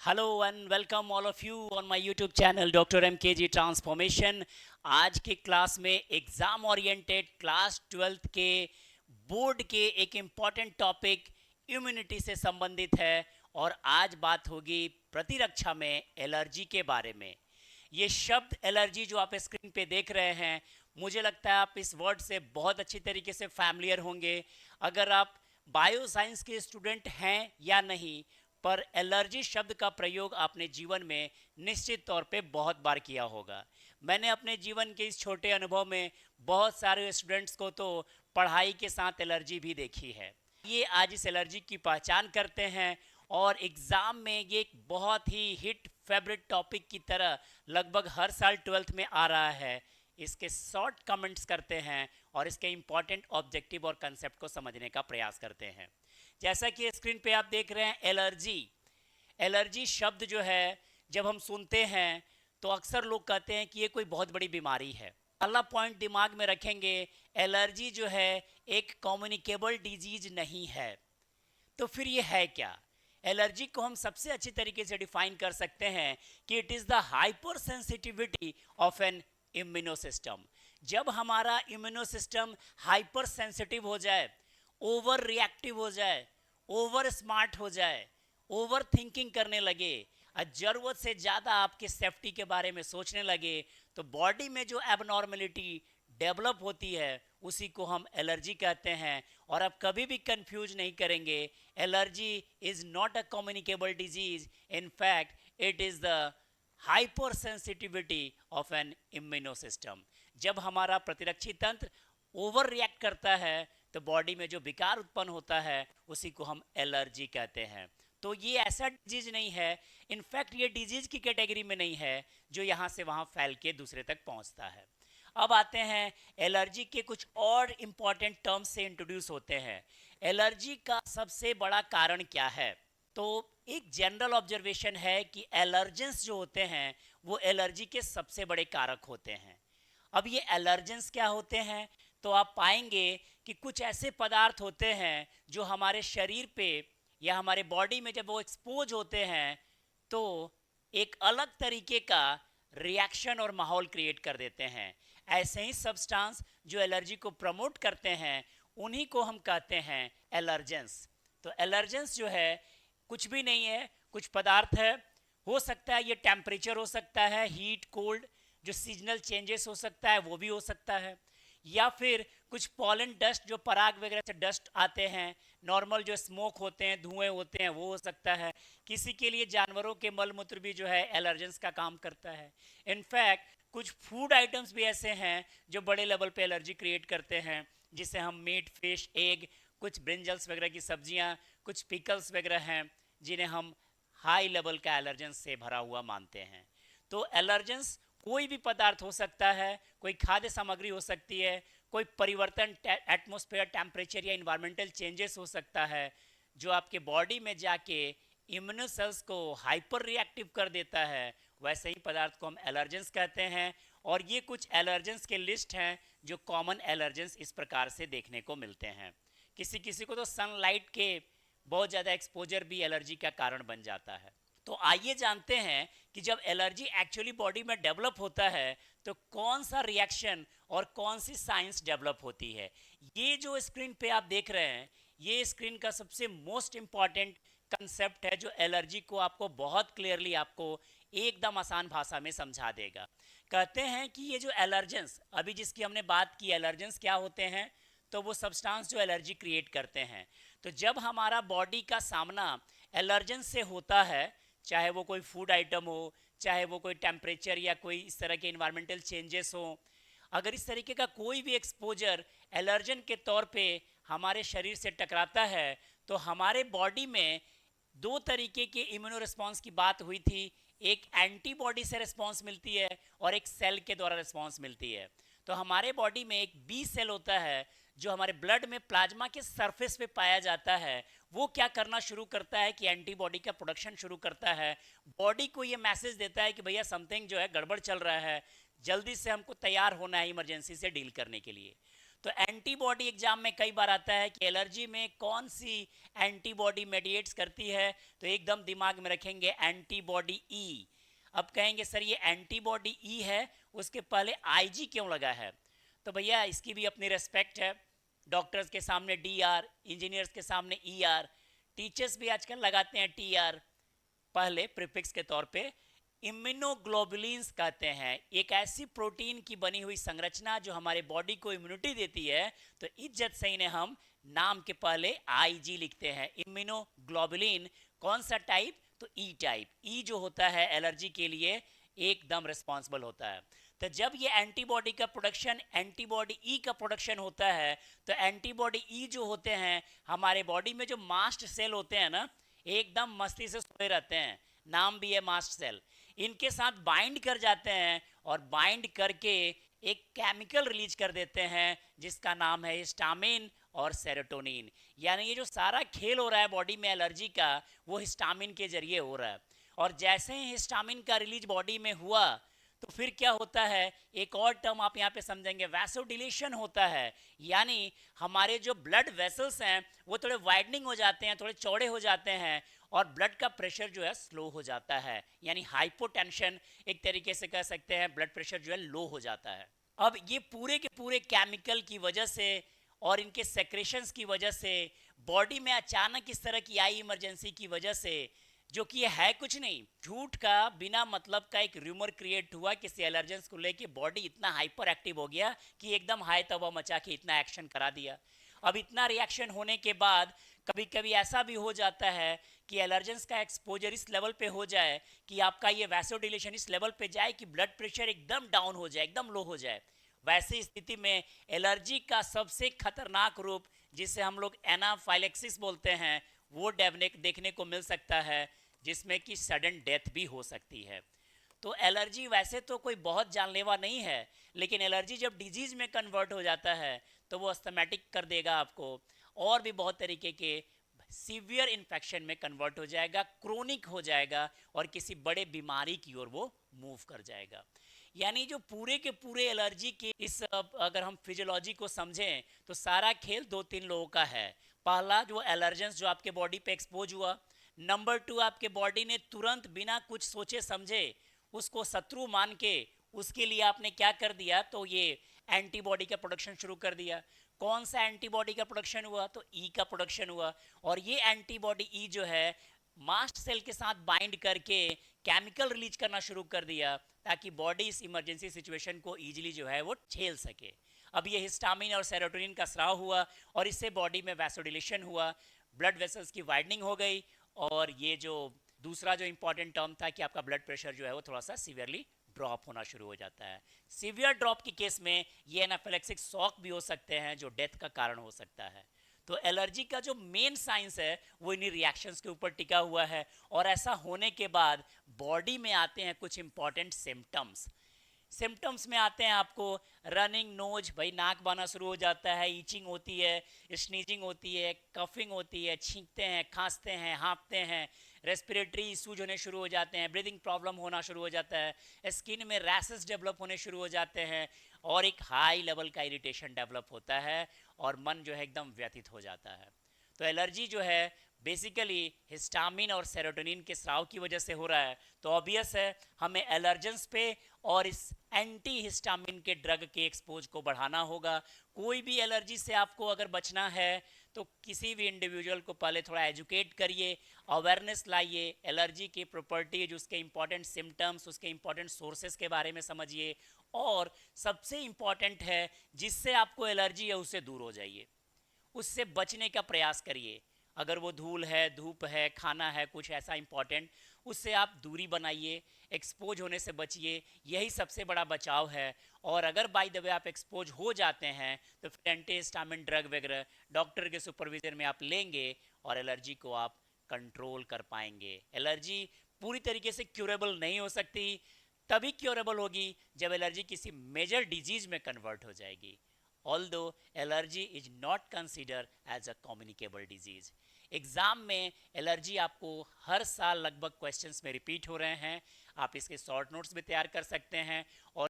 Hello and welcome all of you on my YouTube channel Dr. MKG Transformation। आज के class में exam oriented class 12th के board के एक important topic immunity से संबंधित है और आज बात होगी प्रतिरक्षा में एलर्जी के बारे में। ये शब्द एलर्जी जो आप स्क्रीन पे देख रहे हैं, मुझे लगता है आप इस वर्ड से बहुत अच्छी तरीके से फैमिलियर होंगे। अगर आप बायो साइंस के स्टूडेंट हैं या नहीं, पर एलर्जी शब्द का प्रयोग आपने जीवन में निश्चित तौर पे बहुत बार किया होगा। मैंने अपने जीवन के इस छोटे अनुभव में बहुत सारे स्टूडेंट्स को तो पढ़ाई के साथ एलर्जी भी देखी है। ये आज इस एलर्जी की पहचान करते हैं और एग्ज़ाम में ये एक बहुत ही हिट फेवरेट टॉपिक की तरह लगभग हर साल 12th में आ रहा है। इसके शॉर्ट कमेंट्स करते हैं और इसके इम्पॉर्टेंट ऑब्जेक्टिव और कंसेप्ट को समझने का प्रयास करते हैं। जैसा कि स्क्रीन पे आप देख रहे हैं, एलर्जी एलर्जी शब्द जो है जब हम सुनते हैं तो अक्सर लोग कहते हैं कि ये कोई बहुत बड़ी बीमारी है। पहला पॉइंट दिमाग में रखेंगे, एलर्जी जो है एक कम्युनिकेबल डिजीज नहीं है। तो फिर ये है क्या? एलर्जी को हम सबसे अच्छी तरीके से डिफाइन कर सकते हैं कि it is the hypersensitivity of an immuno system. जब हमारा इम्यूनो सिस्टम हाइपर सेंसिटिव हो जाए, ओवर रिएक्टिव हो जाए, ओवर स्मार्ट हो जाए, ओवर थिंकिंग करने लगे और ज़रूरत से ज़्यादा आपके सेफ्टी के बारे में सोचने लगे, तो बॉडी में जो एबनॉर्मेलिटी डेवलप होती है उसी को हम एलर्जी कहते हैं। और अब कभी भी कंफ्यूज नहीं करेंगे, allergy is not a communicable disease, in fact it is the hypersensitivity of an immuno system. जब हमारा प्रतिरक्षी तंत्र ओवर रिएक्ट करता है तो बॉडी में जो विकार उत्पन्न होता है उसी को हम एलर्जी कहते हैं। तो ये ऐसा डिजीज नहीं है, इनफैक्ट ये डिजीज की कैटेगरी में नहीं है जो यहाँ से वहाँ फैल के दूसरे तक पहुँचता है। अब आते हैं एलर्जी के कुछ और इम्पॉर्टेंट टर्म्स से इंट्रोड्यूस होते हैं। एलर्जी का सबसे बड़ा कारण क्या है? तो एक जनरल ऑब्जर्वेशन है कि एलर्जेंस जो होते हैं वो एलर्जी के सबसे बड़े कारक होते हैं। अब ये एलर्जेंस क्या होते हैं? तो आप पाएंगे कि कुछ ऐसे पदार्थ होते हैं जो हमारे शरीर पे या हमारे बॉडी में जब वो एक्सपोज होते हैं तो एक अलग तरीके का रिएक्शन और माहौल क्रिएट कर देते हैं। ऐसे ही सब्सटेंस जो एलर्जी को प्रमोट करते हैं उन्हीं को हम कहते हैं एलर्जेंस। तो एलर्जेंस जो है कुछ भी नहीं है, कुछ पदार्थ है। हो सकता है ये टेम्परेचर हो सकता है, हीट कोल्ड, जो सीजनल चेंजेस हो सकता है वो भी हो सकता है, या फिर कुछ पॉलन डस्ट जो पराग वगैरह से डस्ट आते हैं, नॉर्मल जो स्मोक होते हैं, धुएं होते हैं, वो हो सकता है। किसी के लिए जानवरों के मल मूत्र भी जो है एलर्जेंस का काम करता है। इनफैक्ट कुछ फूड आइटम्स भी ऐसे हैं जो बड़े लेवल पे एलर्जी क्रिएट करते हैं, जिसे हम मीट, फिश, एग, कुछ ब्रिंजल्स वगैरह की सब्जियां, कुछ पिकल्स वगैरह हैं जिन्हें हम हाई लेवल का एलर्जेंस से भरा हुआ मानते हैं। तो एलर्जेंस कोई भी पदार्थ हो सकता है, कोई खाद्य सामग्री हो सकती है, कोई परिवर्तन एटमॉस्फेयर टेम्परेचर या इन्वायरमेंटल चेंजेस हो सकता है जो आपके बॉडी में जाके इम्यूनो सेल्स को हाइपर रिएक्टिव कर देता है। वैसे ही पदार्थ को हम एलर्जेंस कहते हैं। और ये कुछ एलर्जेंस के लिस्ट हैं जो कॉमन एलर्जेंस इस प्रकार से देखने को मिलते हैं। किसी किसी को तो सनलाइट के बहुत ज़्यादा एक्सपोजर भी एलर्जी का कारण बन जाता है। तो आइए जानते हैं कि जब एलर्जी एक्चुअली बॉडी में डेवलप होता है तो कौन सा रिएक्शन और कौन सी साइंस डेवलप होती है। ये जो स्क्रीन पे आप देख रहे हैं, ये स्क्रीन का सबसे मोस्ट इम्पॉर्टेंट कंसेप्ट है जो एलर्जी को आपको बहुत क्लियरली आपको एकदम आसान भाषा में समझा देगा। कहते हैं कि ये जो एलर्जेंस अभी जिसकी हमने बात की, एलर्जेंस क्या होते हैं? तो वो सब्सटेंस जो एलर्जी क्रिएट करते हैं। तो जब हमारा बॉडी का सामना एलर्जेंस से होता है, चाहे वो कोई फूड आइटम हो, चाहे वो कोई टेम्परेचर या कोई इस तरह के इन्वायरमेंटल चेंजेस हो, अगर इस तरीके का कोई भी एक्सपोजर एलर्जन के तौर पे हमारे शरीर से टकराता है तो हमारे बॉडी में दो तरीके के इम्यूनो रिस्पॉन्स की बात हुई थी। एक एंटीबॉडी से रिस्पॉन्स मिलती है और एक सेल के द्वारा रिस्पॉन्स मिलती है। तो हमारे बॉडी में एक बी सेल होता है जो हमारे ब्लड में प्लाज्मा के सरफेस पे पाया जाता है। वो क्या करना शुरू करता है कि एंटीबॉडी का प्रोडक्शन शुरू करता है। बॉडी को ये मैसेज देता है कि भैया समथिंग जो है गड़बड़ चल रहा है, जल्दी से हमको तैयार होना है इमरजेंसी से डील करने के लिए। तो एंटीबॉडी एग्जाम में कई बार आता है कि एलर्जी में कौन सी एंटीबॉडी मेडिएट्स करती है, तो एकदम दिमाग में रखेंगे एंटीबॉडी ई। अब कहेंगे सर ये एंटीबॉडी ई है, उसके पहले आईजी क्यों लगा है? तो भैया इसकी भी अपनी रेस्पेक्ट है। डॉक्टर्स के सामने डी आर, इंजीनियर्स के सामने ई आर, टीचर्स भी आजकल लगाते हैं टी आर पहले प्रीफिक्स के तौर पे। इम्यूनोग्लोबुलिन्स कहते हैं एक ऐसी प्रोटीन की बनी हुई संरचना जो हमारे बॉडी को इम्यूनिटी देती है, तो इज्जत से इन्हें हम नाम के पहले आईजी लिखते हैं। इम्यूनोग्लोबुलिन कौन सा टाइप? तो ई टाइप। ई जो होता है एलर्जी के लिए एकदम रिस्पॉन्सिबल होता है। तो जब ये एंटीबॉडी का प्रोडक्शन, एंटीबॉडी ई का प्रोडक्शन होता है, तो एंटीबॉडी ई जो होते हैं हमारे बॉडी में जो मास्ट सेल होते हैं ना, एकदम मस्ती से सोए रहते हैं, नाम भी है मास्ट सेल, इनके साथ बाइंड कर जाते हैं और बाइंड करके एक केमिकल रिलीज कर देते हैं जिसका नाम है हिस्टामिन और सेरोटोनिन। यानी ये जो सारा खेल हो रहा है बॉडी में एलर्जी का, वो हिस्टामिन के जरिए हो रहा है। और जैसे ही हिस्टामिन का रिलीज बॉडी में हुआ, तो फिर क्या होता है, एक और टर्म आप यहाँ पे समझेंगे, वैसोडिलेशन होता है। यानी हमारे जो ब्लड वेसल्स हैं वो थोड़े वाइडनिंग हो जाते हैं, थोड़े चौड़े हो जाते हैं, और ब्लड का प्रेशर जो है स्लो हो जाता है। यानी हाइपोटेंशन एक तरीके से कह सकते हैं, ब्लड प्रेशर जो है लो हो जाता है। अब ये पूरे के पूरे केमिकल की वजह से और इनके सेक्रेशंस की वजह से बॉडी में अचानक इस तरह की आई इमरजेंसी की वजह से, जो कि ये है कुछ नहीं, झूठ का बिना मतलब का एक रूमर क्रिएट हुआ किसी एलर्जेंस को लेके, बॉडी इतना हाइपर एक्टिव हो गया कि एकदम हाई तबाह मचा के इतना एक्शन करा दिया। अब इतना रिएक्शन होने के बाद कभी कभी ऐसा भी हो जाता है कि एलर्जेंस का एक्सपोजर इस लेवल पे हो जाए कि आपका ये वैसोडिलेशन इस लेवल पे जाए कि ब्लड प्रेशर एकदम डाउन हो जाए, एकदम लो हो जाए। वैसी स्थिति में एलर्जी का सबसे खतरनाक रूप, जिसे हम लोग एनाफाइलेक्सिस बोलते हैं, वो देखने को मिल सकता है, जिसमें कि सडन डेथ भी हो सकती है। तो एलर्जी वैसे तो कोई बहुत जानलेवा नहीं है, लेकिन एलर्जी जब डिजीज में कन्वर्ट हो जाता है तो वो अस्थमैटिक कर देगा आपको, और भी बहुत तरीके के सीवियर इन्फेक्शन में कन्वर्ट हो जाएगा, क्रोनिक हो जाएगा, और किसी बड़े बीमारी की ओर वो मूव कर जाएगा। यानी जो पूरे के पूरे एलर्जी के इस अगर हम फिजियोलॉजी को समझें तो सारा खेल दो तीन लोगों का है। पहला जो एलर्जेंस जो आपके बॉडी पे एक्सपोज हुआ, नंबर 2 आपके बॉडी ने तुरंत बिना कुछ सोचे समझे उसको शत्रु मान के उसके लिए आपने क्या कर दिया, तो ये एंटीबॉडी का प्रोडक्शन शुरू कर दिया। कौन सा एंटीबॉडी का प्रोडक्शन हुआ? तो ई का प्रोडक्शन हुआ। और ये एंटीबॉडी ई जो है मास्ट सेल के साथ बाइंड करके केमिकल रिलीज करना शुरू कर दिया, ताकि बॉडी इस इमरजेंसी सिचुएशन को इजीली जो है वो झेल सके। अब ये हिस्टामिन और सेरोटोनिन का स्राव हुआ और इससे बॉडी में वैसोडिलेशन हुआ, ब्लड वेसल्स की वाइडनिंग हो गई, और ये जो दूसरा जो इंपॉर्टेंट टर्म था कि आपका ब्लड प्रेशर जो है वो थोड़ा सा सीवियरली ड्रॉप होना शुरू हो जाता है। सीवियर ड्रॉप के केस में ये एनाफिलेक्सिक शॉक भी हो सकते हैं, जो डेथ का कारण हो सकता है। तो एलर्जी का जो मेन साइंस है वो इन्हीं रिएक्शंस के ऊपर टिका हुआ है, और ऐसा होने के बाद बॉडी में आते हैं कुछ इंपॉर्टेंट सिम्टम्स। सिम्टम्स में आते हैं आपको रनिंग नोज, भाई नाक बहना शुरू हो जाता है, ईचिंग होती है, स्नीजिंग होती है, कफिंग होती है, छींकते हैं, खांसते हैं, हाँफते हैं, रेस्पिरेटरी इशूज होने शुरू हो जाते हैं, ब्रीदिंग प्रॉब्लम होना शुरू हो जाता है, स्किन में रैशेस डेवलप होने शुरू हो जाते हैं, और एक हाई लेवल का इरिटेशन डेवलप होता है, और मन जो है एकदम व्यथित हो जाता है। तो एलर्जी जो है बेसिकली हिस्टामिन और सेरोटोनिन के स्राव की वजह से हो रहा है। तो ऑब्वियस है हमें एलर्जेंस पे और इस एंटी हिस्टामिन के ड्रग के एक्सपोज को बढ़ाना होगा। कोई भी एलर्जी से आपको अगर बचना है तो किसी भी इंडिविजुअल को पहले थोड़ा एजुकेट करिए, अवेयरनेस लाइए, एलर्जी की प्रॉपर्टीज, उसके इंपॉर्टेंट सिम्टम्स, उसके इंपॉर्टेंट सोर्सेज के बारे में समझिए, और सबसे इंपॉर्टेंट है जिससे आपको एलर्जी है उससे दूर हो जाइए, उससे बचने का प्रयास करिए। अगर वो धूल है, धूप है, खाना है, कुछ ऐसा इंपॉर्टेंट, उससे आप दूरी बनाइए, एक्सपोज होने से बचिए, यही सबसे बड़ा बचाव है। और अगर बाय द वे आप एक्सपोज हो जाते हैं तो फिर एंटी हिस्टामिन ड्रग वगैरह डॉक्टर के सुपरविजन में आप लेंगे और एलर्जी को आप कंट्रोल कर पाएंगे। एलर्जी पूरी तरीके से क्यूरेबल नहीं हो सकती, तभी क्यूरेबल होगी जब एलर्जी किसी मेजर डिजीज में कन्वर्ट हो जाएगी। Although allergy is not considered as a communicable disease. Exam में एलर्जी आपको हर साल लगभग क्वेश्चंस में रिपीट हो रहे हैं, आप इसके शॉर्ट नोट्स भी तैयार कर सकते हैं, और